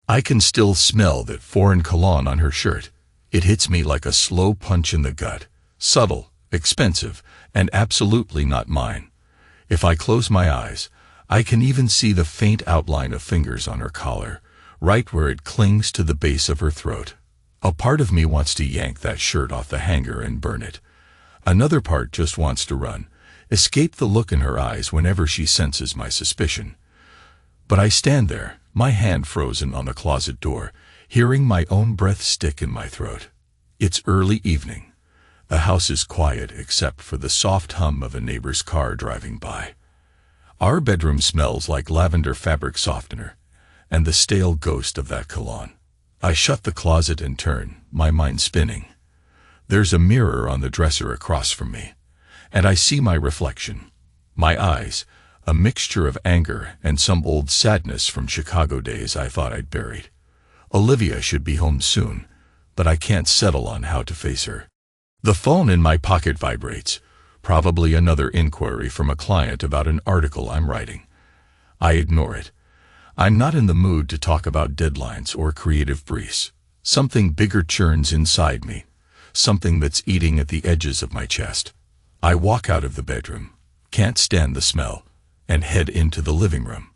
I can still smell that foreign cologne on her shirt. It hits me like a slow punch in the gut. Subtle, expensive, and absolutely not mine. If I close my eyes, I can even see the faint outline of fingers on her collar, right where it clings to the base of her throat. A part of me wants to yank that shirt off the hanger and burn it. Another part just wants to run, escape the look in her eyes whenever she senses my suspicion. But I stand there, my hand frozen on the closet door, hearing my own breath stick in my throat. It's early evening. The house is quiet except for the soft hum of a neighbor's car driving by. Our bedroom smells like lavender fabric softener, and the stale ghost of that cologne. I shut the closet and turn, my mind spinning. There's a mirror on the dresser across from me, and I see my reflection. My eyes, a mixture of anger and some old sadness from Chicago days I thought I'd buried. Olivia should be home soon, but I can't settle on how to face her. The phone in my pocket vibrates, probably another inquiry from a client about an article I'm writing. I ignore it. I'm not in the mood to talk about deadlines or creative briefs. Something bigger churns inside me, something that's eating at the edges of my chest. I walk out of the bedroom, can't stand the smell, and head into the living room.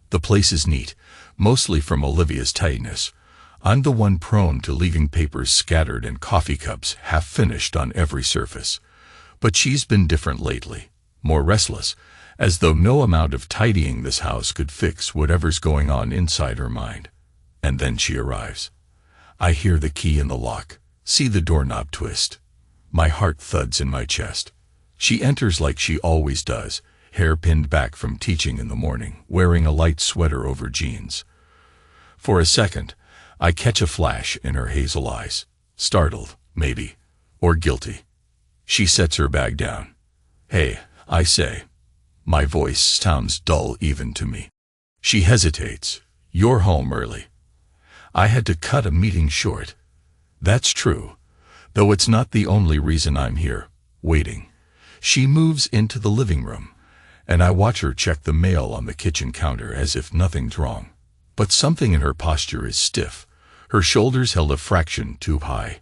The place is neat, mostly from Olivia's tidiness. I'm the one prone to leaving papers scattered and coffee cups half-finished on every surface. But she's been different lately, more restless, as though no amount of tidying this house could fix whatever's going on inside her mind. And then she arrives. I hear the key in the lock, see the doorknob twist. My heart thuds in my chest. She enters like she always does, hair pinned back from teaching in the morning, wearing a light sweater over jeans. For a second, I catch a flash in her hazel eyes, startled, maybe, or guilty. She sets her bag down. "Hey," I say. My voice sounds dull even to me. She hesitates. "You're home early." I had to cut a meeting short. That's true, though it's not the only reason I'm here, waiting. She moves into the living room, and I watch her check the mail on the kitchen counter as if nothing's wrong. But something in her posture is stiff, her shoulders held a fraction too high.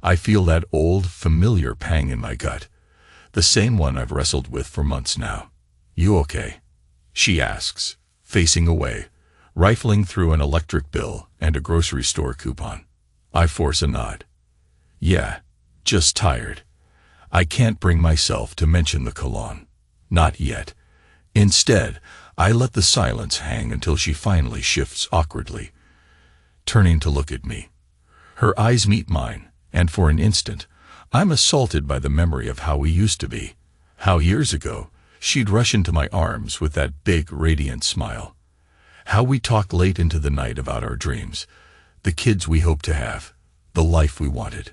I feel that old, familiar pang in my gut, the same one I've wrestled with for months now. "You okay?" she asks, facing away, rifling through an electric bill and a grocery store coupon. I force a nod. "Yeah, just tired." I can't bring myself to mention the cologne. Not yet. Instead, I let the silence hang until she finally shifts awkwardly, turning to look at me. Her eyes meet mine, and for an instant, I'm assaulted by the memory of how we used to be. How years ago, she'd rush into my arms with that big, radiant smile. How we talked late into the night about our dreams, the kids we hoped to have, the life we wanted.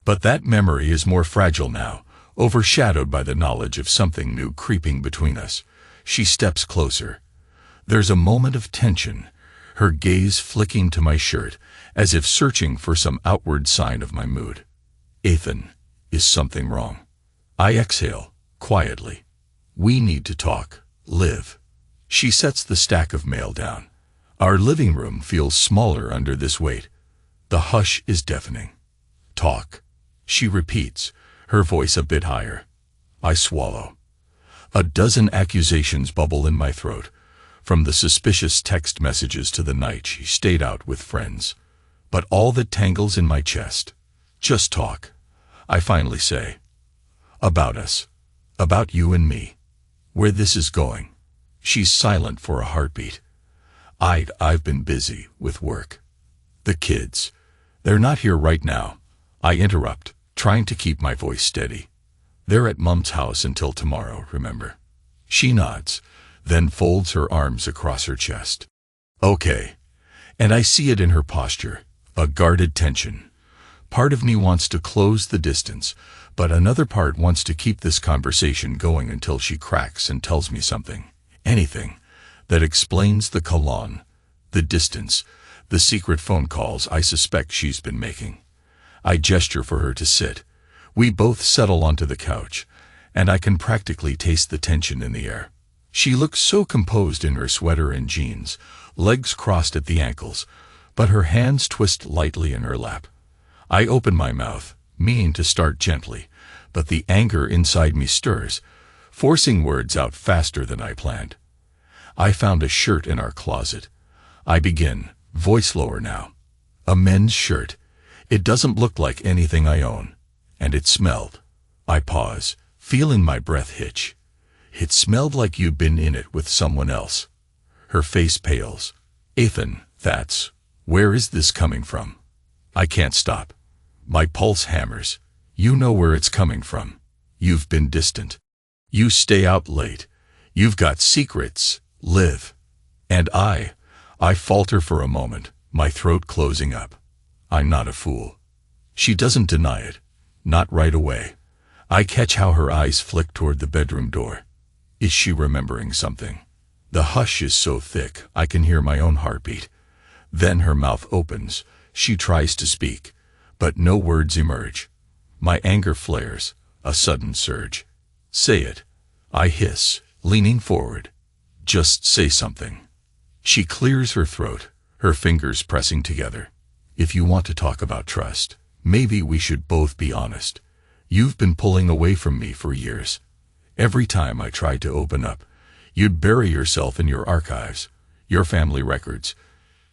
But that memory is more fragile now, overshadowed by the knowledge of something new creeping between us. She steps closer. There's a moment of tension, her gaze flicking to my shirt, as if searching for some outward sign of my mood. "Ethan, is something wrong?" I exhale, quietly. "We need to talk, Liv." She sets the stack of mail down. Our living room feels smaller under this weight. The hush is deafening. "Talk," she repeats, her voice a bit higher. I swallow. A dozen accusations bubble in my throat, from the suspicious text messages to the night she stayed out with friends. But all that tangles in my chest. "Just talk," I finally say. "About us. About you and me. Where this is going." She's silent for a heartbeat. I've been busy with work. "The kids. They're not here right now," I interrupt, trying to keep my voice steady. "They're at Mom's house until tomorrow, remember?" She nods, then folds her arms across her chest. "Okay." And I see it in her posture, a guarded tension. Part of me wants to close the distance, but another part wants to keep this conversation going until she cracks and tells me something, anything, that explains the cologne, the distance, the secret phone calls I suspect she's been making. I gesture for her to sit. We both settle onto the couch, and I can practically taste the tension in the air. She looks so composed in her sweater and jeans, legs crossed at the ankles, but her hands twist lightly in her lap. I open my mouth, meaning to start gently, but the anger inside me stirs, forcing words out faster than I planned. I found a shirt in our closet. I begin, voice lower now. A men's shirt. It doesn't look like anything I own. And it smelled. I pause, feeling my breath hitch. It smelled like you'd been in it with someone else. Her face pales. Ethan, where is this coming from? I can't stop. My pulse hammers. You know where it's coming from. You've been distant. You stay out late. You've got secrets. Liv. And I falter for a moment, my throat closing up. I'm not a fool. She doesn't deny it. Not right away. I catch how her eyes flick toward the bedroom door. Is she remembering something? The hush is so thick, I can hear my own heartbeat. Then her mouth opens. She tries to speak, but no words emerge. My anger flares, a sudden surge. Say it. I hiss, leaning forward. Just say something. She clears her throat, her fingers pressing together. If you want to talk about trust, maybe we should both be honest. You've been pulling away from me for years. Every time I tried to open up, you'd bury yourself in your archives, your family records,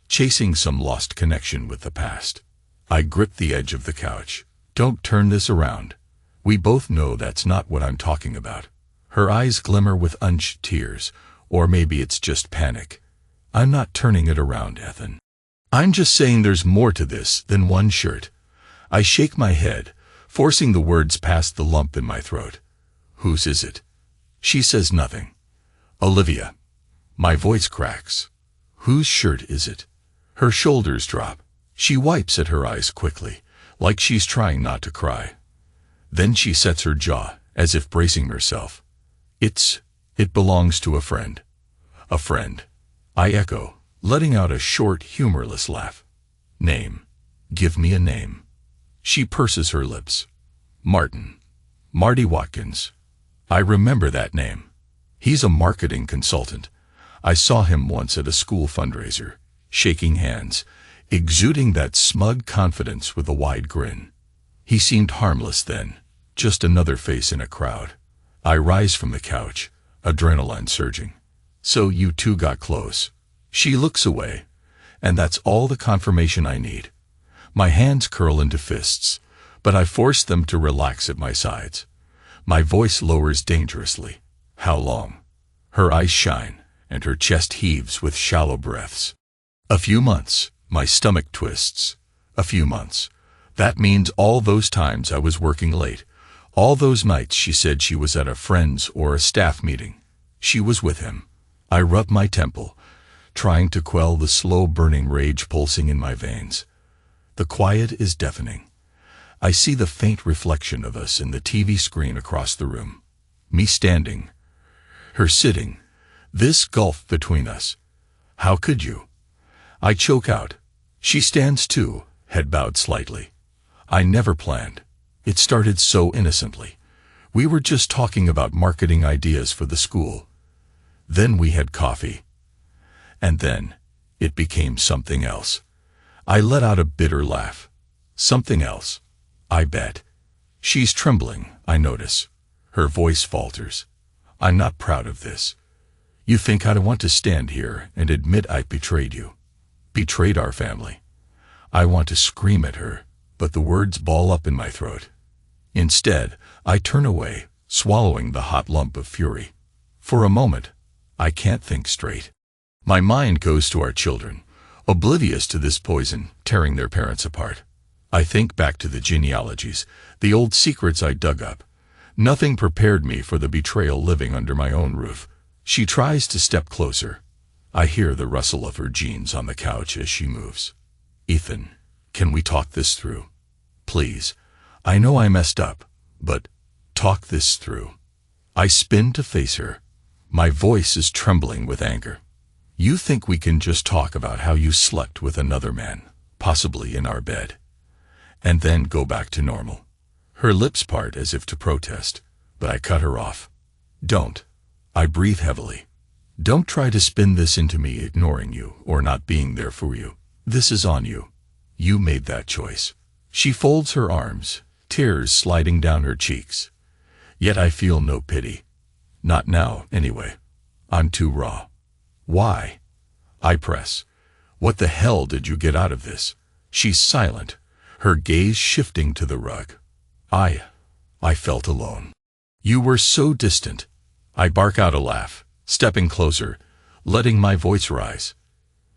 chasing some lost connection with the past. I grip the edge of the couch. Don't turn this around. We both know that's not what I'm talking about. Her eyes glimmer with unshed tears, or maybe it's just panic. I'm not turning it around, Ethan. I'm just saying there's more to this than one shirt. I shake my head, forcing the words past the lump in my throat. Whose is it? She says nothing. Olivia. My voice cracks. Whose shirt is it? Her shoulders drop. She wipes at her eyes quickly, like she's trying not to cry. Then she sets her jaw, as if bracing herself. It belongs to a friend. A friend. I echo, letting out a short, humorless laugh. Name. Give me a name. She purses her lips. Martin. Marty Watkins. I remember that name. He's a marketing consultant. I saw him once at a school fundraiser, shaking hands, exuding that smug confidence with a wide grin. He seemed harmless then, just another face in a crowd. I rise from the couch, adrenaline surging. So you two got close. She looks away, and that's all the confirmation I need. My hands curl into fists, but I force them to relax at my sides. My voice lowers dangerously. How long? Her eyes shine, and her chest heaves with shallow breaths. A few months. My stomach twists. A few months. That means all those times I was working late. All those nights she said she was at a friend's or a staff meeting. She was with him. I rub my temple, trying to quell the slow-burning rage pulsing in my veins. The quiet is deafening. I see the faint reflection of us in the TV screen across the room. Me standing. Her sitting. This gulf between us. How could you? I choke out. She stands too, head bowed slightly. I never planned. It started so innocently. We were just talking about marketing ideas for the school. Then we had coffee. And then, it became something else. I let out a bitter laugh. Something else. I bet. She's trembling, I notice. Her voice falters. I'm not proud of this. You think I'd want to stand here and admit I betrayed you? Betrayed our family. I want to scream at her, but the words ball up in my throat. Instead, I turn away, swallowing the hot lump of fury. For a moment, I can't think straight. My mind goes to our children, oblivious to this poison tearing their parents apart. I think back to the genealogies, the old secrets I dug up. Nothing prepared me for the betrayal living under my own roof. She tries to step closer. I hear the rustle of her jeans on the couch as she moves. Ethan, can we talk this through? Please. I know I messed up, but talk this through. I spin to face her. My voice is trembling with anger. You think we can just talk about how you slept with another man, possibly in our bed, and then go back to normal? Her lips part as if to protest, but I cut her off. Don't. I breathe heavily. Don't try to spin this into me ignoring you or not being there for you. This is on you. You made that choice. She folds her arms, tears sliding down her cheeks. Yet I feel no pity. Not now, anyway. I'm too raw. Why? I press. What the hell did you get out of this? She's silent, her gaze shifting to the rug. I felt alone. You were so distant. I bark out a laugh, stepping closer, letting my voice rise.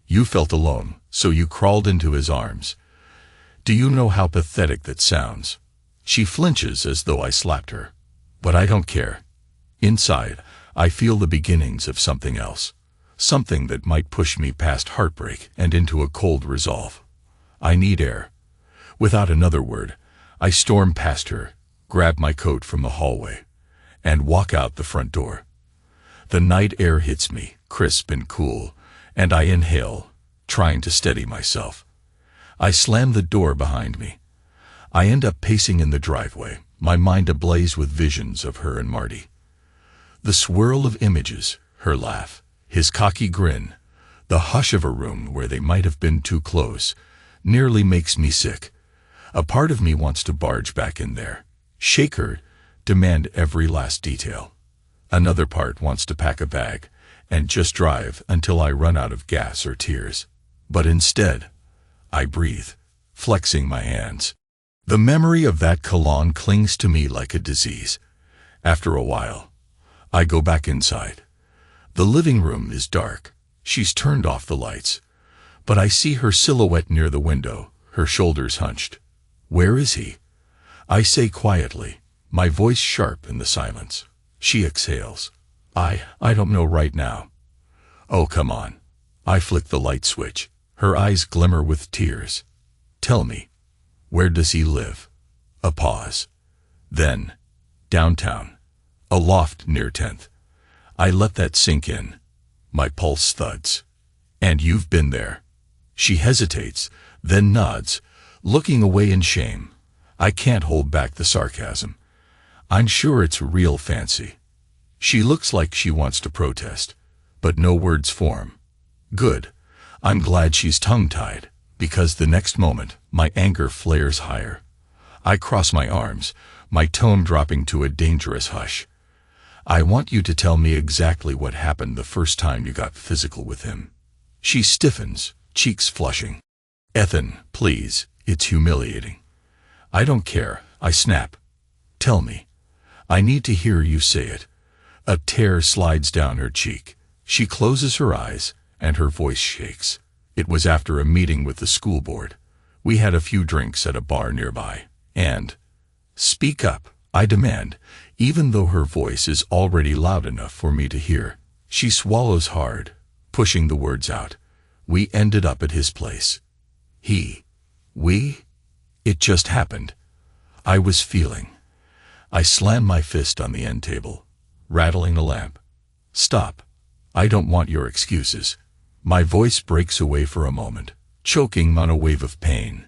You felt alone, so you crawled into his arms. Do you know how pathetic that sounds? She flinches as though I slapped her. But I don't care. Inside, I feel the beginnings of something else. Something that might push me past heartbreak and into a cold resolve. I need air. Without another word, I storm past her, grab my coat from the hallway, and walk out the front door. The night air hits me, crisp and cool, and I inhale, trying to steady myself. I slam the door behind me. I end up pacing in the driveway, my mind ablaze with visions of her and Marty. The swirl of images, her laugh, his cocky grin, the hush of a room where they might have been too close, nearly makes me sick. A part of me wants to barge back in there, shake her, demand every last detail. Another part wants to pack a bag and just drive until I run out of gas or tears. But instead, I breathe, flexing my hands. The memory of that cologne clings to me like a disease. After a while, I go back inside. The living room is dark. She's turned off the lights. But I see her silhouette near the window, her shoulders hunched. Where is he? I say quietly, my voice sharp in the silence. She exhales. I don't know right now. Oh, come on. I flick the light switch. Her eyes glimmer with tears. Tell me, where does he live? A pause. Then, downtown, a loft near 10th. I let that sink in. My pulse thuds. And you've been there. She hesitates, then nods, looking away in shame. I can't hold back the sarcasm. I'm sure it's real fancy. She looks like she wants to protest, but no words form. Good. I'm glad she's tongue-tied, because the next moment, my anger flares higher. I cross my arms, my tone dropping to a dangerous hush. I want you to tell me exactly what happened the first time you got physical with him. She stiffens, cheeks flushing. Ethan, please, it's humiliating. I don't care, I snap. Tell me. I need to hear you say it. A tear slides down her cheek. She closes her eyes, and her voice shakes. It was after a meeting with the school board. We had a few drinks at a bar nearby, and... Speak up, I demand, even though her voice is already loud enough for me to hear. She swallows hard, pushing the words out. We ended up at his place. We? It just happened. I was feeling. I slam my fist on the end table, rattling the lamp. Stop. I don't want your excuses. My voice breaks away for a moment, choking on a wave of pain.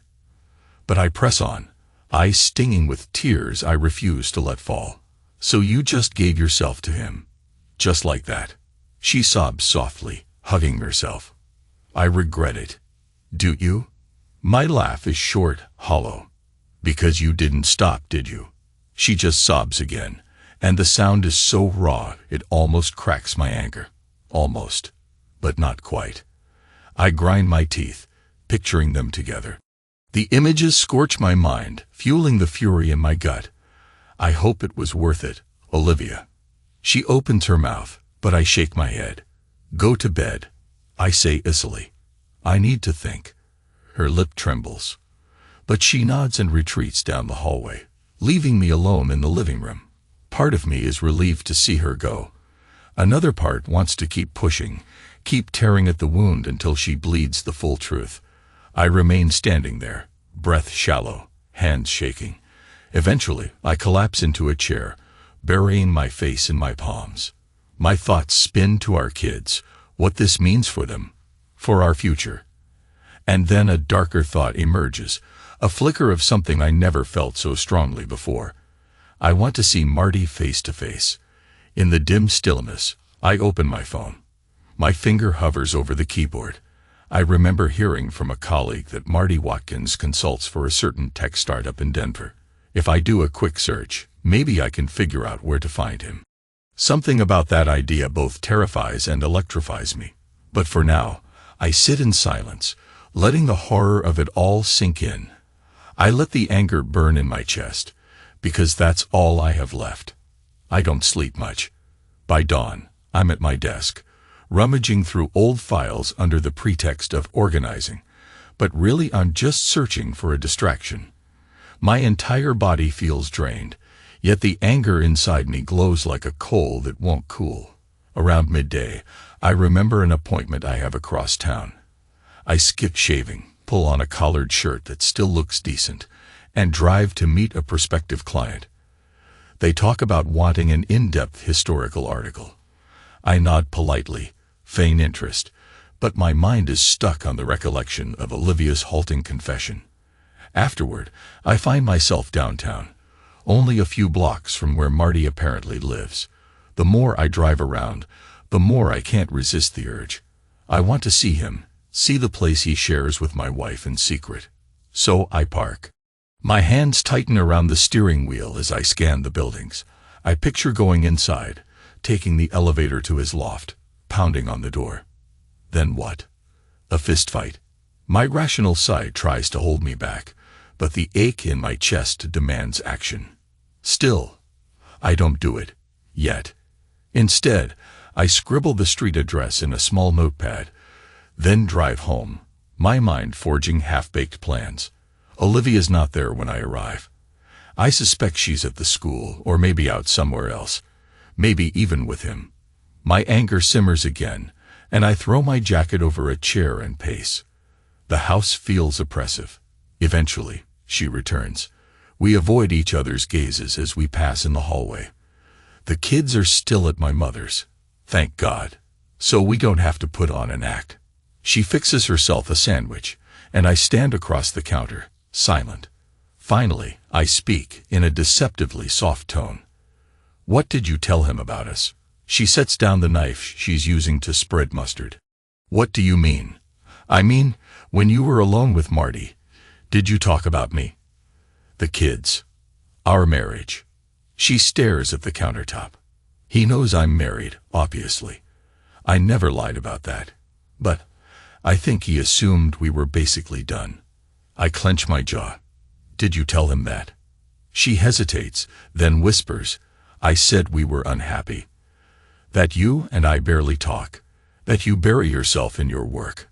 But I press on, eyes stinging with tears I refuse to let fall. So you just gave yourself to him. Just like that. She sobs softly, hugging herself. I regret it. Do you? My laugh is short, hollow. Because you didn't stop, did you? She just sobs again, and the sound is so raw it almost cracks my anger. Almost. But not quite. I grind my teeth, picturing them together. The images scorch my mind, fueling the fury in my gut. I hope it was worth it, Olivia. She opens her mouth, but I shake my head. Go to bed, I say icily. I need to think. Her lip trembles. But she nods and retreats down the hallway, leaving me alone in the living room. Part of me is relieved to see her go. Another part wants to keep pushing, keep tearing at the wound until she bleeds the full truth. I remain standing there, breath shallow, hands shaking. Eventually, I collapse into a chair, burying my face in my palms. My thoughts spin to our kids, what this means for them, for our future. And then a darker thought emerges, a flicker of something I never felt so strongly before. I want to see Marty face to face. In the dim stillness, I open my phone. My finger hovers over the keyboard. I remember hearing from a colleague that Marty Watkins consults for a certain tech startup in Denver. If I do a quick search, maybe I can figure out where to find him. Something about that idea both terrifies and electrifies me. But for now, I sit in silence, letting the horror of it all sink in. I let the anger burn in my chest, because that's all I have left. I don't sleep much. By dawn, I'm at my desk, rummaging through old files under the pretext of organizing, but really I'm just searching for a distraction. My entire body feels drained, yet the anger inside me glows like a coal that won't cool. Around midday, I remember an appointment I have across town. I skip shaving, pull on a collared shirt that still looks decent, and drive to meet a prospective client. They talk about wanting an in-depth historical article. I nod politely, feign interest, but my mind is stuck on the recollection of Olivia's halting confession. Afterward, I find myself downtown, only a few blocks from where Marty apparently lives. The more I drive around, the more I can't resist the urge. I want to see him, see the place he shares with my wife in secret. So I park. My hands tighten around the steering wheel as I scan the buildings. I picture going inside, taking the elevator to his loft, pounding on the door. Then what? A fistfight. My rational side tries to hold me back, but the ache in my chest demands action. Still, I don't do it. Yet. Instead, I scribble the street address in a small notepad, then drive home, my mind forging half-baked plans. Olivia's not there when I arrive. I suspect she's at the school, or maybe out somewhere else, maybe even with him. My anger simmers again, and I throw my jacket over a chair and pace. The house feels oppressive. Eventually, she returns. We avoid each other's gazes as we pass in the hallway. The kids are still at my mother's, thank God, so we don't have to put on an act. She fixes herself a sandwich, and I stand across the counter, silent. Finally, I speak in a deceptively soft tone. What did you tell him about us? She sets down the knife she's using to spread mustard. What do you mean? I mean, when you were alone with Marty, did you talk about me? The kids. Our marriage. She stares at the countertop. He knows I'm married, obviously. I never lied about that. But I think he assumed we were basically done. I clench my jaw. Did you tell him that? She hesitates, then whispers, I said we were unhappy. That you and I barely talk. That you bury yourself in your work.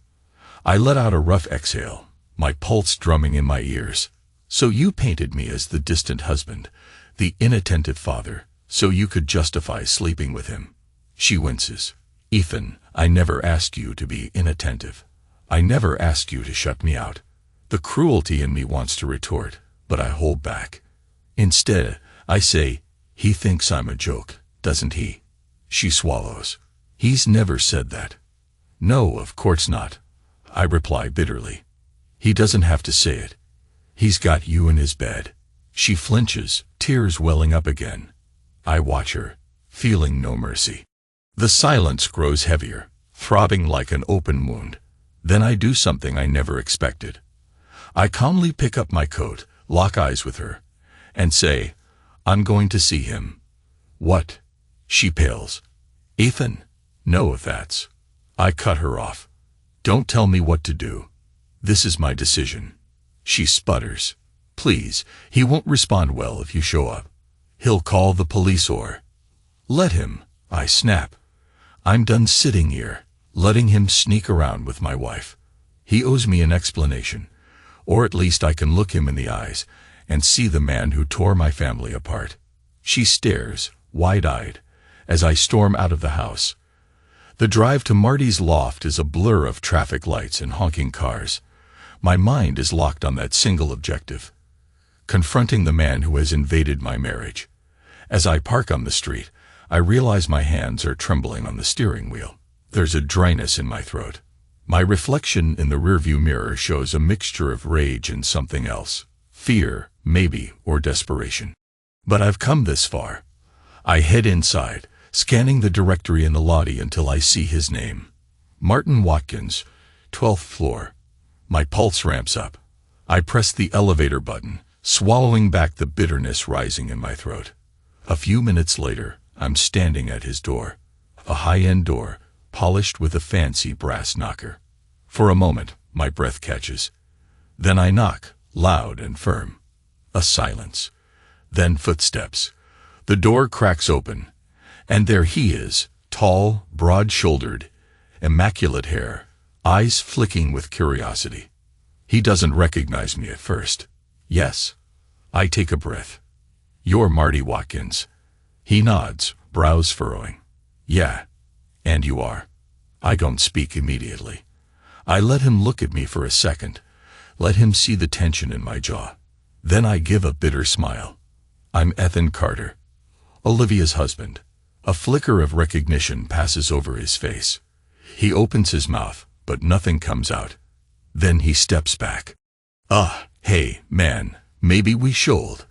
I let out a rough exhale, my pulse drumming in my ears. So you painted me as the distant husband, the inattentive father, so you could justify sleeping with him. She winces. Ethan, I never asked you to be inattentive. I never asked you to shut me out. The cruelty in me wants to retort, but I hold back. Instead, I say, he thinks I'm a joke, doesn't he? She swallows. He's never said that. No, of course not. I reply bitterly. He doesn't have to say it. He's got you in his bed. She flinches, tears welling up again. I watch her, feeling no mercy. The silence grows heavier, throbbing like an open wound. Then I do something I never expected. I calmly pick up my coat, lock eyes with her, and say, I'm going to see him. What? She pales. Ethan? No, if that's. I cut her off. Don't tell me what to do. This is my decision. She sputters. Please, he won't respond well if you show up. He'll call the police or... Let him, I snap. I'm done sitting here, letting him sneak around with my wife. He owes me an explanation, or at least I can look him in the eyes and see the man who tore my family apart. She stares, wide-eyed, as I storm out of the house. The drive to Marty's loft is a blur of traffic lights and honking cars. My mind is locked on that single objective, confronting the man who has invaded my marriage. As I park on the street, I realize my hands are trembling on the steering wheel. There's a dryness in my throat. My reflection in the rearview mirror shows a mixture of rage and something else. Fear, maybe, or desperation. But I've come this far. I head inside, scanning the directory in the lobby until I see his name. Martin Watkins, 12th floor. My pulse ramps up. I press the elevator button, swallowing back the bitterness rising in my throat. A few minutes later, I'm standing at his door. A high-end door, polished with a fancy brass knocker. For a moment, my breath catches. Then I knock, loud and firm. A silence. Then footsteps. The door cracks open, and there he is, tall, broad-shouldered, immaculate hair, eyes flicking with curiosity. He doesn't recognize me at first. Yes. I take a breath. You're Marty Watkins. He nods, brows furrowing. Yeah. And you are. I don't speak immediately. I let him look at me for a second, let him see the tension in my jaw. Then I give a bitter smile. I'm Ethan Carter, Olivia's husband. A flicker of recognition passes over his face. He opens his mouth, but nothing comes out. Then he steps back. Hey, man, maybe we should.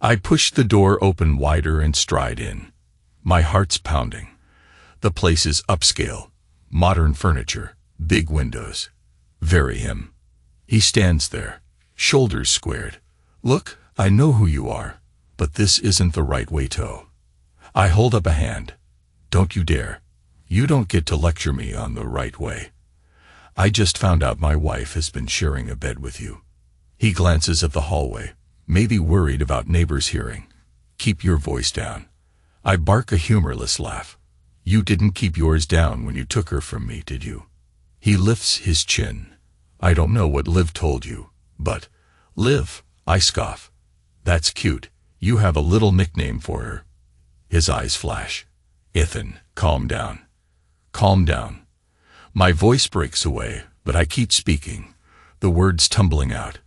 I push the door open wider and stride in. My heart's pounding. The place is upscale, modern furniture, big windows. Very him. He stands there, shoulders squared. Look, I know who you are, but this isn't the right way to. I hold up a hand. Don't you dare. You don't get to lecture me on the right way. I just found out my wife has been sharing a bed with you. He glances at the hallway, maybe worried about neighbors hearing. Keep your voice down. I bark a humorless laugh. You didn't keep yours down when you took her from me, did you? He lifts his chin. I don't know what Liv told you, but Liv, I scoff. That's cute. You have a little nickname for her. His eyes flash. Ethan, calm down. Calm down. My voice breaks away, but I keep speaking, the words tumbling out.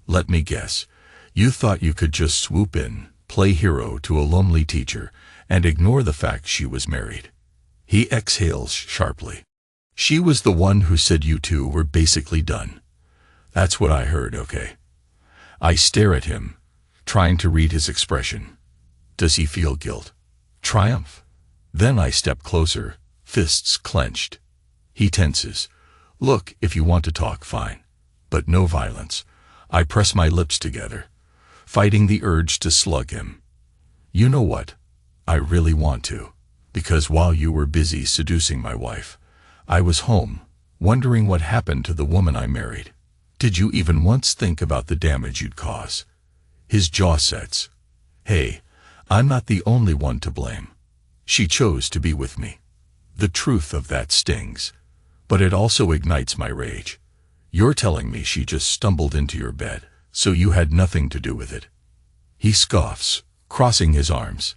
Let me guess. You thought you could just swoop in, play hero to a lonely teacher, and ignore the fact she was married. He exhales sharply. She was the one who said you two were basically done. That's what I heard, okay? I stare at him, trying to read his expression. Does he feel guilt? Triumph? Then I step closer, fists clenched. He tenses. Look, if you want to talk, fine. But no violence. I press my lips together, fighting the urge to slug him. You know what? I really want to. Because while you were busy seducing my wife, I was home, wondering what happened to the woman I married. Did you even once think about the damage you'd cause? His jaw sets. Hey, I'm not the only one to blame. She chose to be with me. The truth of that stings. But it also ignites my rage. You're telling me she just stumbled into your bed, so you had nothing to do with it. He scoffs, crossing his arms.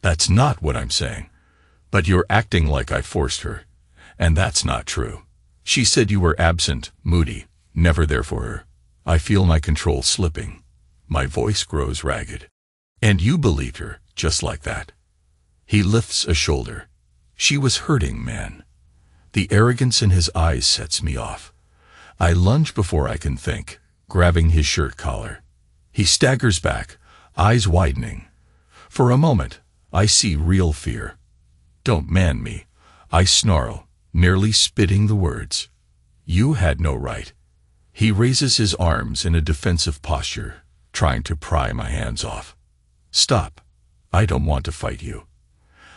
That's not what I'm saying. But you're acting like I forced her. And that's not true. She said you were absent, moody, never there for her. I feel my control slipping. My voice grows ragged. And you believed her, just like that. He lifts a shoulder. She was hurting, man. The arrogance in his eyes sets me off. I lunge before I can think, grabbing his shirt collar. He staggers back, eyes widening. For a moment, I see real fear. Don't man me, I snarl, nearly spitting the words. You had no right. He raises his arms in a defensive posture, trying to pry my hands off. Stop. I don't want to fight you.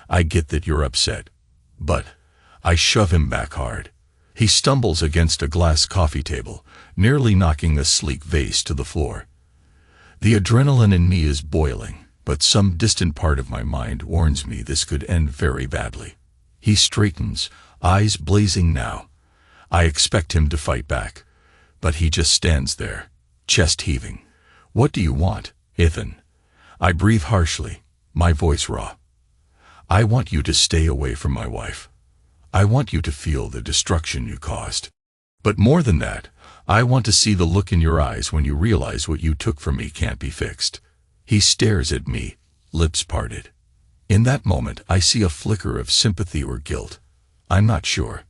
I get that you're upset, but I shove him back hard. He stumbles against a glass coffee table, nearly knocking a sleek vase to the floor. The adrenaline in me is boiling, but some distant part of my mind warns me this could end very badly. He straightens, eyes blazing now. I expect him to fight back, but he just stands there, chest heaving. What do you want, Ethan? I breathe harshly, my voice raw. I want you to stay away from my wife. I want you to feel the destruction you caused. But more than that, I want to see the look in your eyes when you realize what you took from me can't be fixed. He stares at me, lips parted. In that moment, I see a flicker of sympathy or guilt. I'm not sure.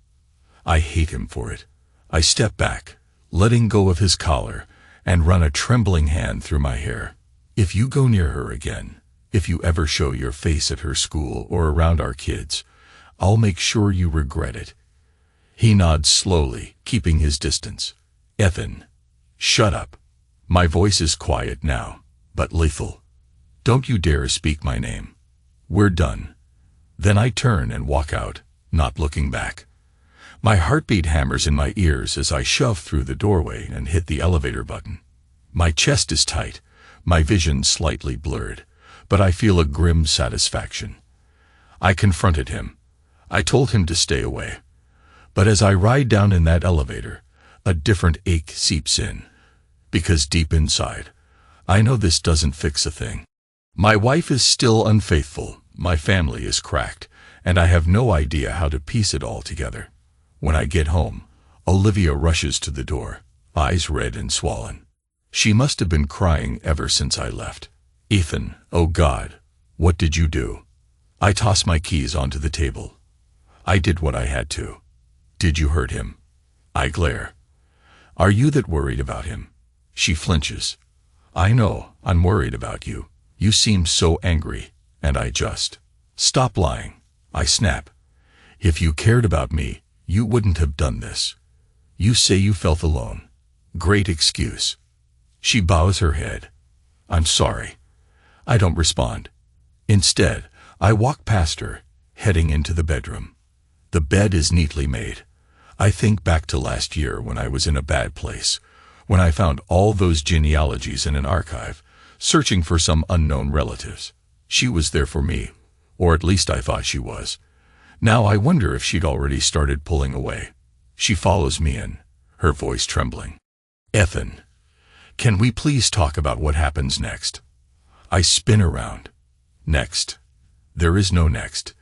I hate him for it. I step back, letting go of his collar, and run a trembling hand through my hair. If you go near her again, if you ever show your face at her school or around our kids, I'll make sure you regret it. He nods slowly, keeping his distance. Ethan, shut up. My voice is quiet now, but lethal. Don't you dare speak my name. We're done. Then I turn and walk out, not looking back. My heartbeat hammers in my ears as I shove through the doorway and hit the elevator button. My chest is tight, my vision slightly blurred, but I feel a grim satisfaction. I confronted him. I told him to stay away. But as I ride down in that elevator, a different ache seeps in. Because deep inside, I know this doesn't fix a thing. My wife is still unfaithful, my family is cracked, and I have no idea how to piece it all together. When I get home, Olivia rushes to the door, eyes red and swollen. She must have been crying ever since I left. Ethan, oh God, what did you do? I toss my keys onto the table. I did what I had to. Did you hurt him? I glare. Are you that worried about him? She flinches. I know, I'm worried about you. You seem so angry, and I just. Stop lying, I snap. If you cared about me, you wouldn't have done this. You say you felt alone. Great excuse. She bows her head. I'm sorry. I don't respond. Instead, I walk past her, heading into the bedroom. The bed is neatly made. I think back to last year when I was in a bad place, when I found all those genealogies in an archive, searching for some unknown relatives. She was there for me, or at least I thought she was. Now I wonder if she'd already started pulling away. She follows me in, her voice trembling. Ethan, can we please talk about what happens next? I spin around. Next. There is no next.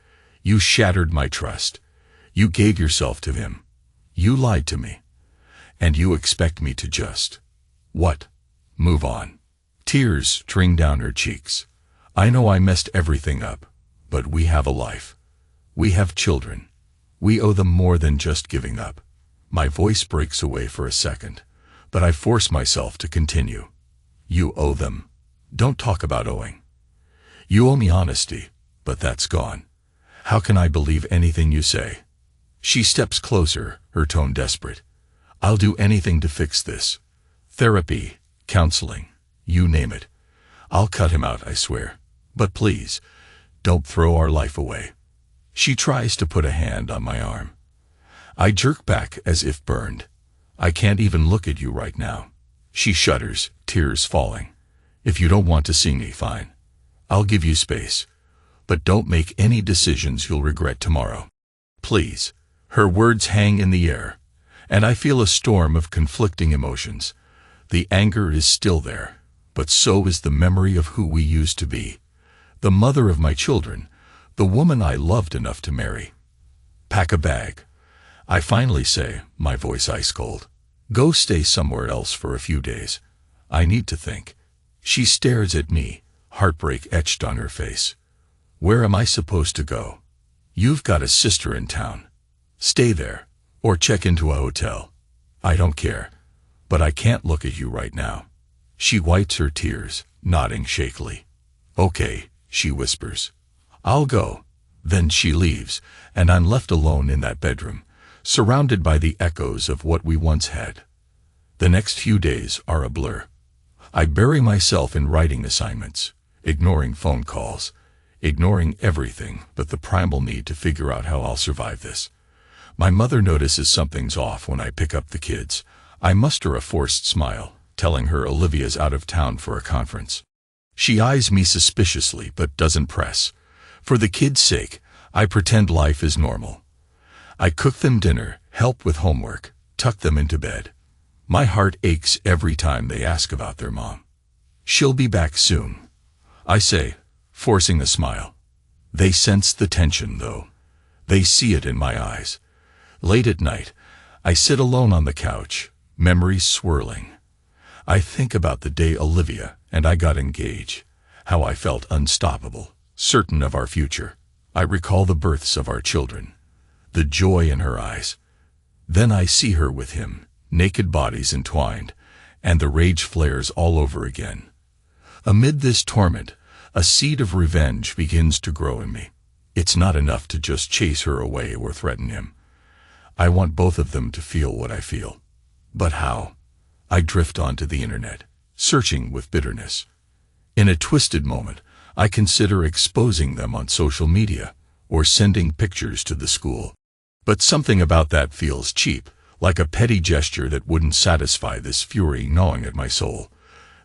You shattered my trust. You gave yourself to him. You lied to me. And you expect me to just... what? Move on. Tears string down her cheeks. I know I messed everything up, but we have a life. We have children. We owe them more than just giving up. My voice breaks away for a second, but I force myself to continue. You owe them. Don't talk about owing. You owe me honesty, but that's gone. How can I believe anything you say? She steps closer, her tone desperate. I'll do anything to fix this. Therapy, counseling, you name it. I'll cut him out, I swear. But please, don't throw our life away. She tries to put a hand on my arm. I jerk back as if burned. I can't even look at you right now. She shudders, tears falling. If you don't want to see me, fine. I'll give you space. But don't make any decisions you'll regret tomorrow. Please. Her words hang in the air, and I feel a storm of conflicting emotions. The anger is still there, but so is the memory of who we used to be. The mother of my children, the woman I loved enough to marry. Pack a bag. I finally say, my voice ice cold. Go stay somewhere else for a few days. I need to think. She stares at me, heartbreak etched on her face. Where am I supposed to go? You've got a sister in town. Stay there, or check into a hotel. I don't care, but I can't look at you right now. She wipes her tears, nodding shakily. Okay, she whispers. I'll go. Then she leaves, and I'm left alone in that bedroom, surrounded by the echoes of what we once had. The next few days are a blur. I bury myself in writing assignments, ignoring phone calls, ignoring everything but the primal need to figure out how I'll survive this. My mother notices something's off when I pick up the kids. I muster a forced smile, telling her Olivia's out of town for a conference. She eyes me suspiciously but doesn't press. For the kids' sake, I pretend life is normal. I cook them dinner, help with homework, tuck them into bed. My heart aches every time they ask about their mom. She'll be back soon, I say, forcing a smile. They sense the tension, though. They see it in my eyes. Late at night, I sit alone on the couch, memories swirling. I think about the day Olivia and I got engaged, how I felt unstoppable, certain of our future. I recall the births of our children, the joy in her eyes. Then I see her with him, naked bodies entwined, and the rage flares all over again. Amid this torment, a seed of revenge begins to grow in me. It's not enough to just chase her away or threaten him. I want both of them to feel what I feel. But how? I drift onto the internet, searching with bitterness. In a twisted moment, I consider exposing them on social media or sending pictures to the school. But something about that feels cheap, like a petty gesture that wouldn't satisfy this fury gnawing at my soul.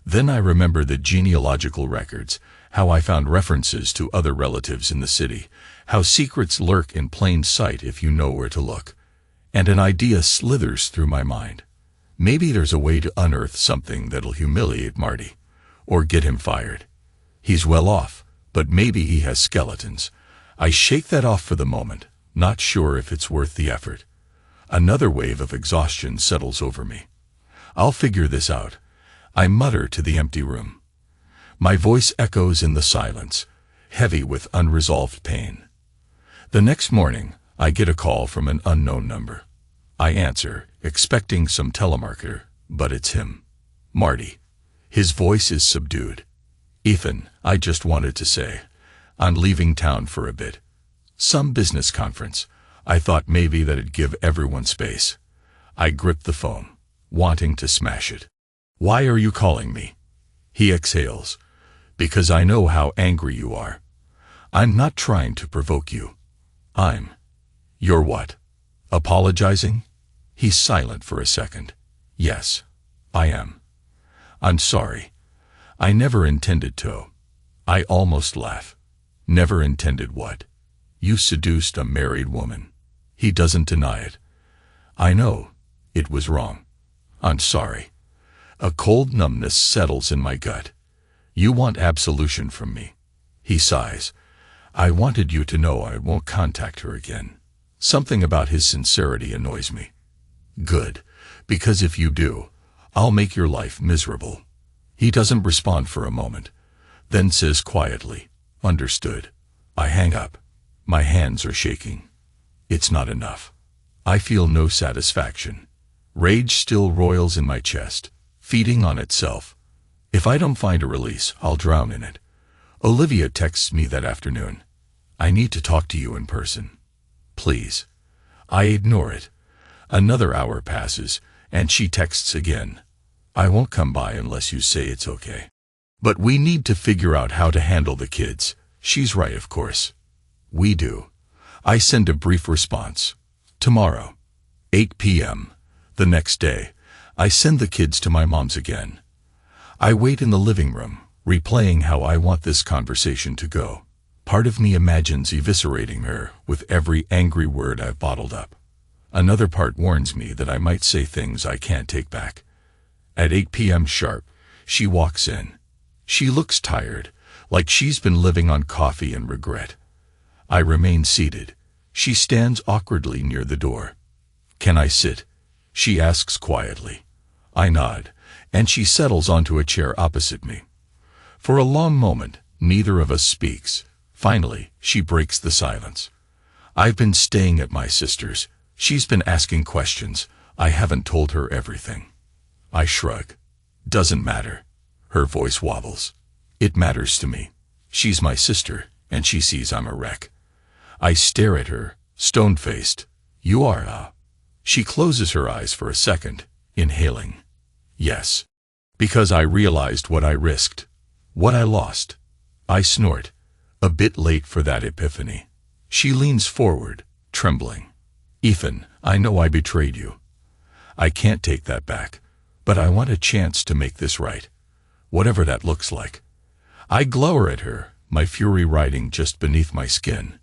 Then I remember the genealogical records, how I found references to other relatives in the city, how secrets lurk in plain sight if you know where to look. And an idea slithers through my mind. Maybe there's a way to unearth something that'll humiliate Marty, or get him fired. He's well off, but maybe he has skeletons. I shake that off for the moment, not sure if it's worth the effort. Another wave of exhaustion settles over me. I'll figure this out. I mutter to the empty room. My voice echoes in the silence, heavy with unresolved pain. The next morning, I get a call from an unknown number. I answer, expecting some telemarketer, but it's him. Marty. His voice is subdued. Ethan, I just wanted to say, I'm leaving town for a bit. Some business conference. I thought maybe that'd give everyone space. I grip the phone, wanting to smash it. Why are you calling me? He exhales. Because I know how angry you are. I'm not trying to provoke you. You're what? Apologizing? He's silent for a second. Yes, I am. I'm sorry. I never intended to. I almost laugh. Never intended what? You seduced a married woman. He doesn't deny it. I know. It was wrong. I'm sorry. A cold numbness settles in my gut. You want absolution from me. He sighs. I wanted you to know I won't contact her again. Something about his sincerity annoys me. Good, because if you do, I'll make your life miserable. He doesn't respond for a moment, then says quietly, understood. I hang up. My hands are shaking. It's not enough. I feel no satisfaction. Rage still roils in my chest, feeding on itself. If I don't find a release, I'll drown in it. Olivia texts me that afternoon. I need to talk to you in person. Please. I ignore it. Another hour passes, and she texts again. I won't come by unless you say it's okay. But we need to figure out how to handle the kids. She's right, of course. We do. I send a brief response. Tomorrow, 8 p.m. The next day, I send the kids to my mom's again. I wait in the living room, replaying how I want this conversation to go. Part of me imagines eviscerating her with every angry word I've bottled up. Another part warns me that I might say things I can't take back. At 8 p.m. sharp, she walks in. She looks tired, like she's been living on coffee and regret. I remain seated. She stands awkwardly near the door. Can I sit? She asks quietly. I nod, and she settles onto a chair opposite me. For a long moment, neither of us speaks. Finally, she breaks the silence. I've been staying at my sister's. She's been asking questions. I haven't told her everything. I shrug. Doesn't matter. Her voice wobbles. It matters to me. She's my sister, and she sees I'm a wreck. I stare at her, stone-faced. You are, She closes her eyes for a second, inhaling. Yes. Because I realized what I risked. What I lost. I snort. A bit late for that epiphany. She leans forward, trembling. Ethan, I know I betrayed you. I can't take that back, but I want a chance to make this right. Whatever that looks like. I glower at her, my fury riding just beneath my skin.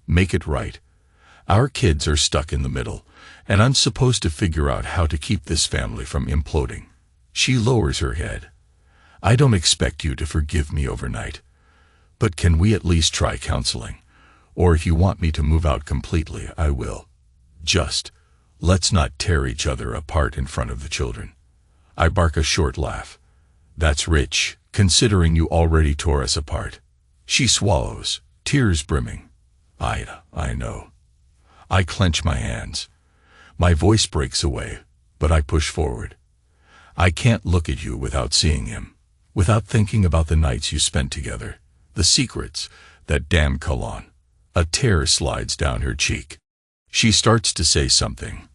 Make it right. Our kids are stuck in the middle, and I'm supposed to figure out how to keep this family from imploding. She lowers her head. I don't expect you to forgive me overnight. But can we at least try counseling? Or if you want me to move out completely, I will. Just, let's not tear each other apart in front of the children. I bark a short laugh. That's rich, considering you already tore us apart. She swallows, tears brimming. I know. I clench my hands. My voice breaks away, but I push forward. I can't look at you without seeing him, without thinking about the nights you spent together, the secrets, that damn cologne. A tear slides down her cheek. She starts to say something,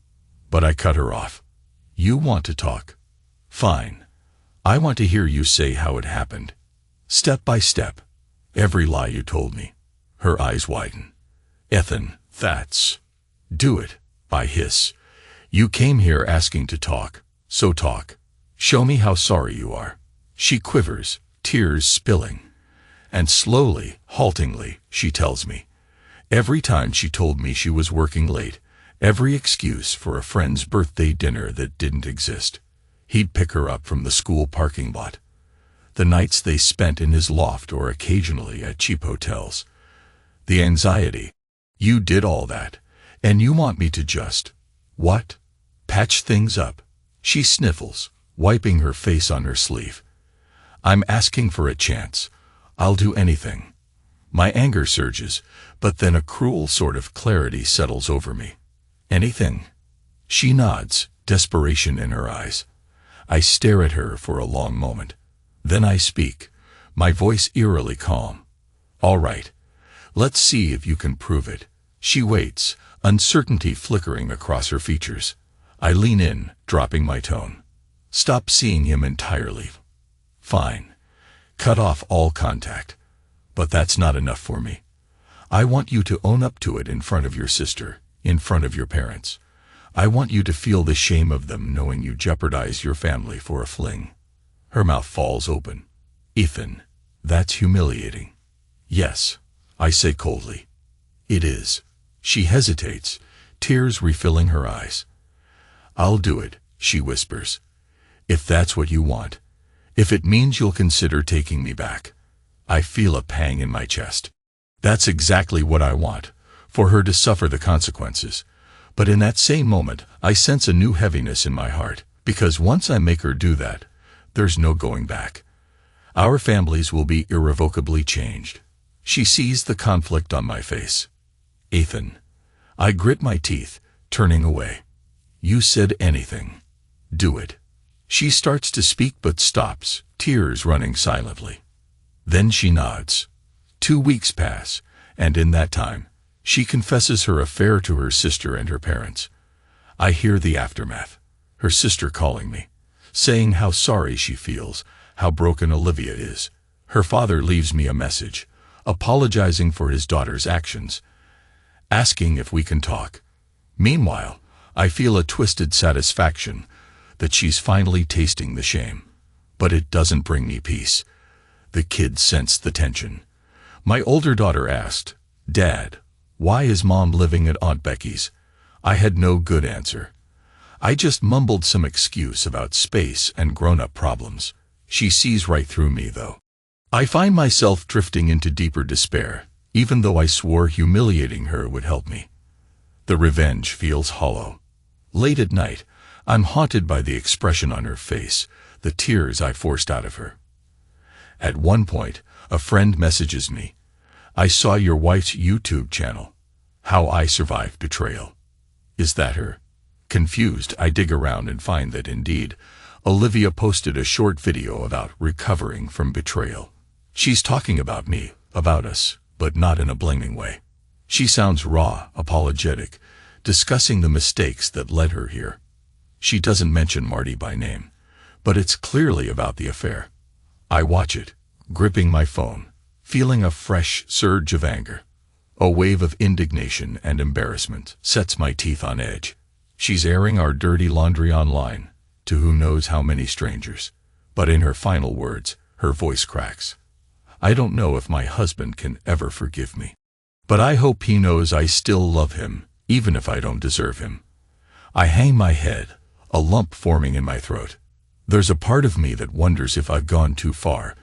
but I cut her off. You want to talk? Fine. I want to hear you say how it happened. Step by step. Every lie you told me. Her eyes widen. Ethan, that's... Do it, I hiss. You came here asking to talk, so talk. Show me how sorry you are. She quivers, tears spilling. And slowly, haltingly, she tells me. Every time she told me she was working late, every excuse for a friend's birthday dinner that didn't exist. He'd pick her up from the school parking lot. The nights they spent in his loft or occasionally at cheap hotels. The anxiety. You did all that, and you want me to just... What? Patch things up. She sniffles, wiping her face on her sleeve. I'm asking for a chance. I'll do anything. My anger surges, but then a cruel sort of clarity settles over me. Anything? She nods, desperation in her eyes. I stare at her for a long moment. Then I speak, my voice eerily calm. All right. Let's see if you can prove it. She waits, uncertainty flickering across her features. I lean in, dropping my tone. Stop seeing him entirely. Fine. Cut off all contact. But that's not enough for me. I want you to own up to it in front of your sister, in front of your parents. I want you to feel the shame of them knowing you jeopardize your family for a fling. Her mouth falls open. Ethan, that's humiliating. Yes, I say coldly. It is. She hesitates, tears refilling her eyes. I'll do it, she whispers. If that's what you want. If it means you'll consider taking me back. I feel a pang in my chest. That's exactly what I want, for her to suffer the consequences. But in that same moment, I sense a new heaviness in my heart, because once I make her do that, there's no going back. Our families will be irrevocably changed. She sees the conflict on my face. Ethan. I grit my teeth, turning away. You said anything. Do it. She starts to speak but stops, tears running silently. Then she nods. 2 weeks pass, and in that time, she confesses her affair to her sister and her parents. I hear the aftermath. Her sister calling me, saying how sorry she feels, how broken Olivia is. Her father leaves me a message, apologizing for his daughter's actions, asking if we can talk. Meanwhile, I feel a twisted satisfaction that she's finally tasting the shame. But it doesn't bring me peace. The kids sense the tension. My older daughter asked, Dad, why is Mom living at Aunt Becky's? I had no good answer. I just mumbled some excuse about space and grown-up problems. She sees right through me, though. I find myself drifting into deeper despair, even though I swore humiliating her would help me. The revenge feels hollow. Late at night, I'm haunted by the expression on her face, the tears I forced out of her. At one point, a friend messages me, I saw your wife's YouTube channel. How I Survived Betrayal. Is that her? Confused, I dig around and find that indeed, Olivia posted a short video about recovering from betrayal. She's talking about me, about us, but not in a blaming way. She sounds raw, apologetic, discussing the mistakes that led her here. She doesn't mention Marty by name, but it's clearly about the affair. I watch it, gripping my phone, feeling a fresh surge of anger. A wave of indignation and embarrassment sets my teeth on edge. She's airing our dirty laundry online, to who knows how many strangers. But in her final words, her voice cracks. I don't know if my husband can ever forgive me. But I hope he knows I still love him, even if I don't deserve him. I hang my head, a lump forming in my throat. There's a part of me that wonders if I've gone too far,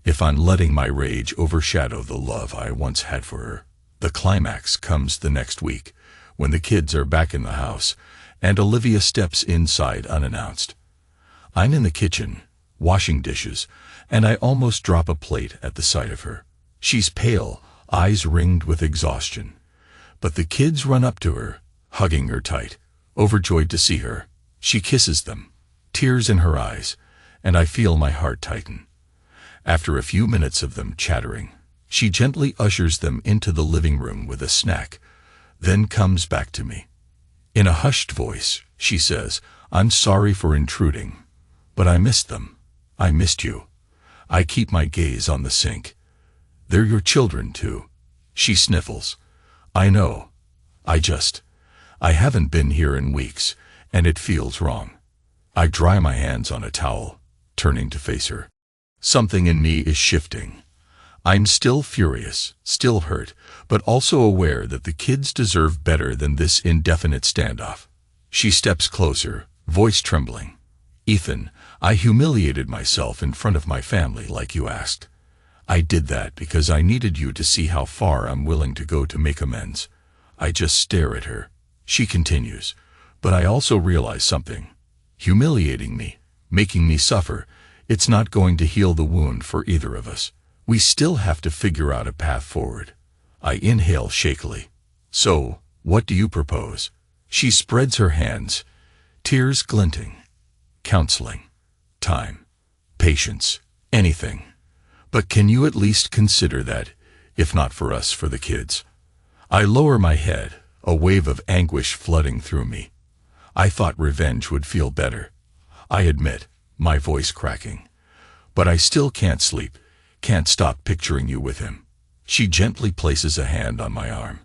if I'm letting my rage overshadow the love I once had for her. The climax comes the next week, when the kids are back in the house, and Olivia steps inside unannounced. I'm in the kitchen, washing dishes, and I almost drop a plate at the sight of her. She's pale, eyes ringed with exhaustion. But the kids run up to her, hugging her tight, overjoyed to see her. She kisses them, tears in her eyes, and I feel my heart tighten. After a few minutes of them chattering, she gently ushers them into the living room with a snack, then comes back to me. In a hushed voice, she says, "I'm sorry for intruding, but I missed them. I missed you." I keep my gaze on the sink. "They're your children, too." She sniffles. "I know. I haven't been here in weeks, and it feels wrong." I dry my hands on a towel, turning to face her. Something in me is shifting. I'm still furious, still hurt, but also aware that the kids deserve better than this indefinite standoff. She steps closer, voice trembling. "Ethan, I humiliated myself in front of my family like you asked. I did that because I needed you to see how far I'm willing to go to make amends." I just stare at her. She continues, "But I also realize something. Humiliating me, making me suffer, it's not going to heal the wound for either of us. We still have to figure out a path forward." I inhale shakily. "So, what do you propose?" She spreads her hands, tears glinting. "Counseling. Time. Patience. Anything. But can you at least consider that, if not for us, for the kids?" I lower my head, a wave of anguish flooding through me. I thought revenge would feel better. I admit, my voice cracking. "But I still can't sleep, can't stop picturing you with him." She gently places a hand on my arm.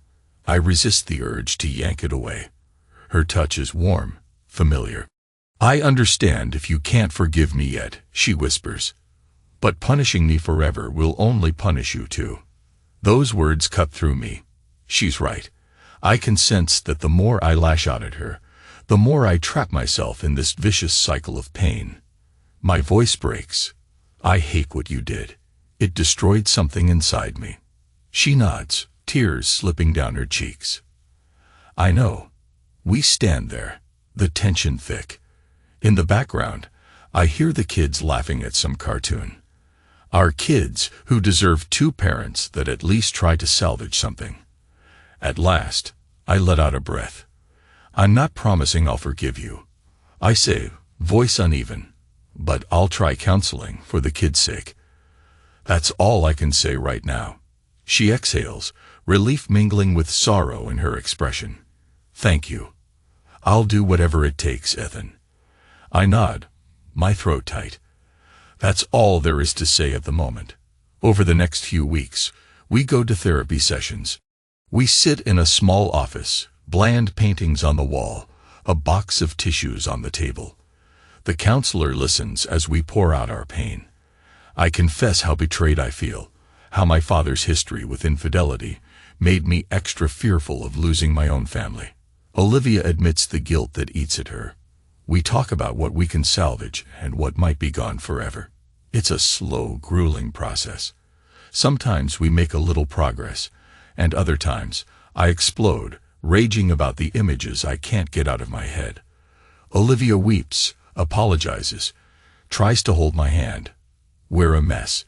I resist the urge to yank it away. Her touch is warm, familiar. "I understand if you can't forgive me yet," she whispers. "But punishing me forever will only punish you too." Those words cut through me. She's right. I can sense that the more I lash out at her, the more I trap myself in this vicious cycle of pain. My voice breaks. "I hate what you did. It destroyed something inside me." She nods, tears slipping down her cheeks. I know. We stand there, the tension thick. In the background, I hear the kids laughing at some cartoon. Our kids, who deserve two parents that at least try to salvage something. At last, I let out a breath. "I'm not promising I'll forgive you," I say, voice uneven, "but I'll try counseling for the kids' sake." That's all I can say right now. She exhales, relief mingling with sorrow in her expression. "Thank you. I'll do whatever it takes, Ethan." I nod, my throat tight. That's all there is to say at the moment. Over the next few weeks, we go to therapy sessions. We sit in a small office, bland paintings on the wall, a box of tissues on the table. The counselor listens as we pour out our pain. I confess how betrayed I feel, how my father's history with infidelity made me extra fearful of losing my own family. Olivia admits the guilt that eats at her. We talk about what we can salvage and what might be gone forever. It's a slow, grueling process. Sometimes we make a little progress, and other times I explode, raging about the images I can't get out of my head. Olivia weeps, apologizes, tries to hold my hand. We're a mess.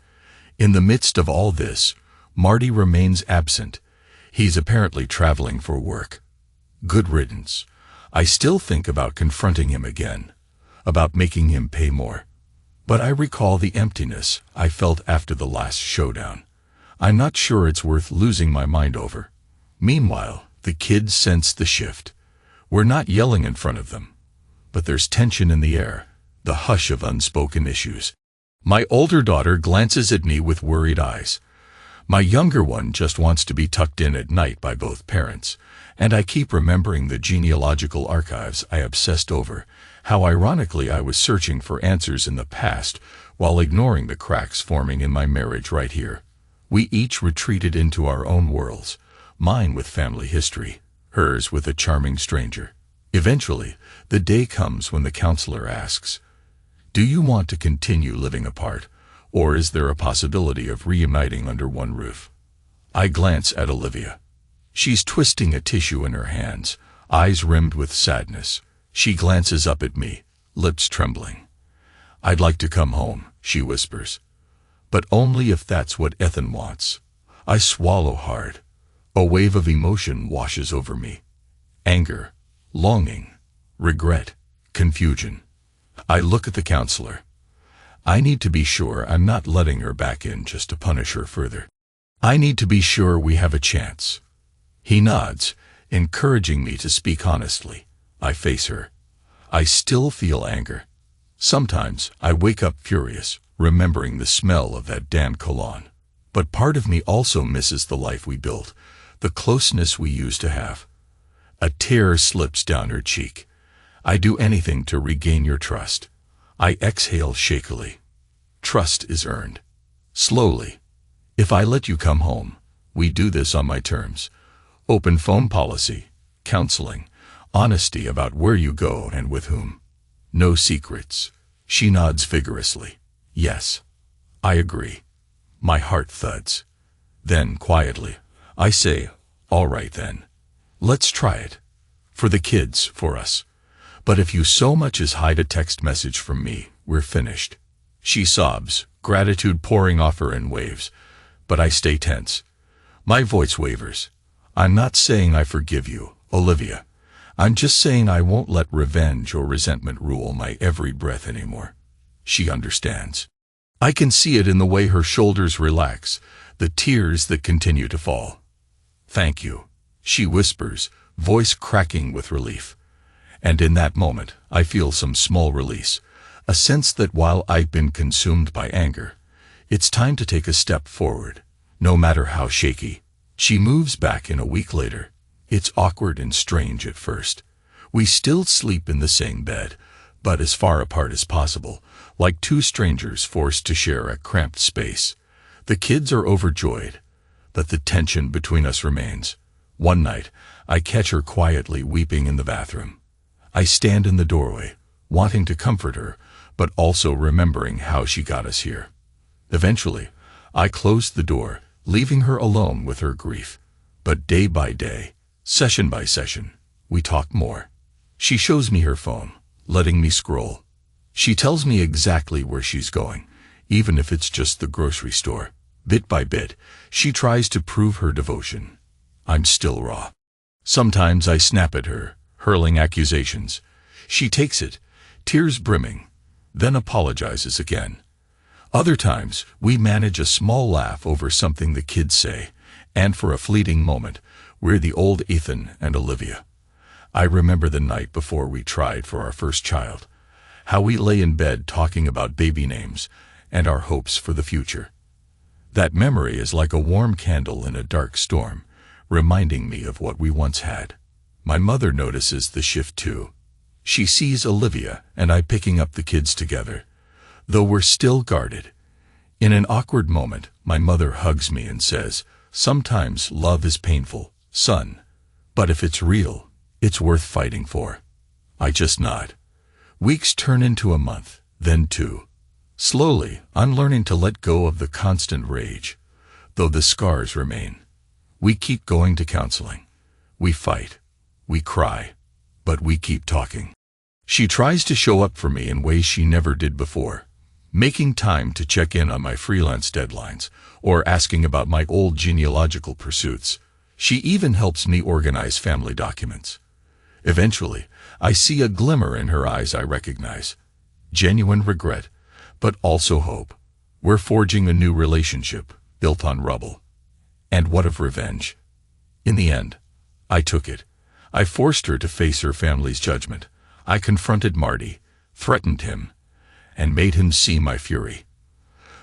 In the midst of all this, Marty remains absent. He's apparently traveling for work. Good riddance. I still think about confronting him again, about making him pay more. But I recall the emptiness I felt after the last showdown. I'm not sure it's worth losing my mind over. Meanwhile, the kids sense the shift. We're not yelling in front of them, but there's tension in the air, the hush of unspoken issues. My older daughter glances at me with worried eyes. My younger one just wants to be tucked in at night by both parents, and I keep remembering the genealogical archives I obsessed over, how ironically I was searching for answers in the past while ignoring the cracks forming in my marriage right here. We each retreated into our own worlds, mine with family history, hers with a charming stranger. Eventually, the day comes when the counselor asks, "Do you want to continue living apart, or is there a possibility of reuniting under one roof?" I glance at Olivia. She's twisting a tissue in her hands, eyes rimmed with sadness. She glances up at me, lips trembling. "I'd like to come home," she whispers. "But only if that's what Ethan wants." I swallow hard. A wave of emotion washes over me. Anger, longing, regret, confusion. I look at the counselor. I need to be sure I'm not letting her back in just to punish her further. I need to be sure we have a chance. He nods, encouraging me to speak honestly. I face her. I still feel anger. Sometimes I wake up furious, remembering the smell of that damn cologne. But part of me also misses the life we built, the closeness we used to have. A tear slips down her cheek. I do anything to regain your trust. I exhale shakily. Trust is earned. Slowly. If I let you come home, we do this on my terms. Open phone policy, counseling, honesty about where you go and with whom. No secrets. She nods vigorously. Yes. I agree. My heart thuds. Then, quietly, I say, all right then. Let's try it. For the kids, for us. But if you so much as hide a text message from me, we're finished. She sobs, gratitude pouring off her in waves. But I stay tense. My voice wavers. I'm not saying I forgive you, Olivia. I'm just saying I won't let revenge or resentment rule my every breath anymore. She understands. I can see it in the way her shoulders relax, the tears that continue to fall. Thank you, she whispers, voice cracking with relief. And in that moment, I feel some small release, a sense that while I've been consumed by anger, it's time to take a step forward, no matter how shaky. She moves back in a week later. It's awkward and strange at first. We still sleep in the same bed, but as far apart as possible, like two strangers forced to share a cramped space. The kids are overjoyed, but the tension between us remains. One night, I catch her quietly weeping in the bathroom. I stand in the doorway, wanting to comfort her, but also remembering how she got us here. Eventually, I close the door, leaving her alone with her grief. But day by day, session by session, we talk more. She shows me her phone, letting me scroll. She tells me exactly where she's going, even if it's just the grocery store. Bit by bit, she tries to prove her devotion. I'm still raw. Sometimes I snap at her, hurling accusations. She takes it, tears brimming, then apologizes again. Other times, we manage a small laugh over something the kids say, and for a fleeting moment, we're the old Ethan and Olivia. I remember the night before we tried for our first child, how we lay in bed talking about baby names and our hopes for the future. That memory is like a warm candle in a dark storm, reminding me of what we once had. My mother notices the shift too. She sees Olivia and I picking up the kids together, though we're still guarded. In an awkward moment, my mother hugs me and says, "Sometimes love is painful, son. But if it's real, it's worth fighting for." I just nod. Weeks turn into a month, then two. Slowly, I'm learning to let go of the constant rage, though the scars remain. We keep going to counseling. We fight. We cry. But we keep talking. She tries to show up for me in ways she never did before, making time to check in on my freelance deadlines or asking about my old genealogical pursuits. She even helps me organize family documents. Eventually, I see a glimmer in her eyes I recognize. Genuine regret, but also hope. We're forging a new relationship, built on rubble. And what of revenge? In the end, I took it. I forced her to face her family's judgment. I confronted Marty, threatened him, and made him see my fury.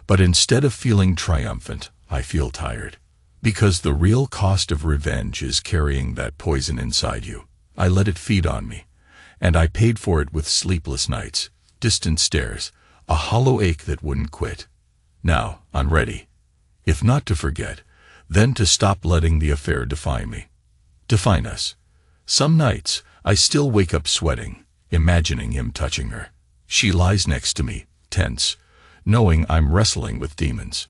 But instead of feeling triumphant, I feel tired. Because the real cost of revenge is carrying that poison inside you. I let it feed on me, and I paid for it with sleepless nights, distant stares, a hollow ache that wouldn't quit. Now, I'm ready. If not to forget, then to stop letting the affair define me. Define us. Some nights, I still wake up sweating, imagining him touching her. She lies next to me, tense, knowing I'm wrestling with demons.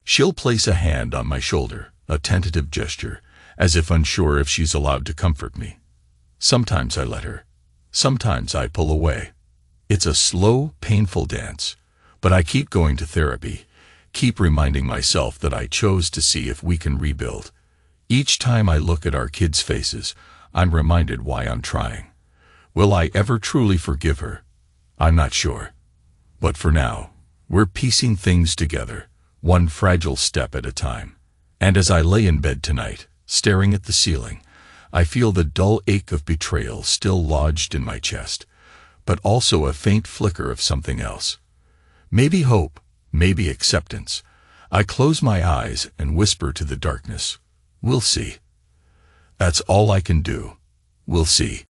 She'll place a hand on my shoulder, a tentative gesture, as if unsure if she's allowed to comfort me. Sometimes I let her. Sometimes I pull away. It's a slow, painful dance, but I keep going to therapy, keep reminding myself that I chose to see if we can rebuild. Each time I look at our kids' faces, I'm reminded why I'm trying. Will I ever truly forgive her? I'm not sure. But for now, we're piecing things together, one fragile step at a time. And as I lay in bed tonight, staring at the ceiling, I feel the dull ache of betrayal still lodged in my chest, but also a faint flicker of something else. Maybe hope, maybe acceptance. I close my eyes and whisper to the darkness, "We'll see." That's all I can do. We'll see.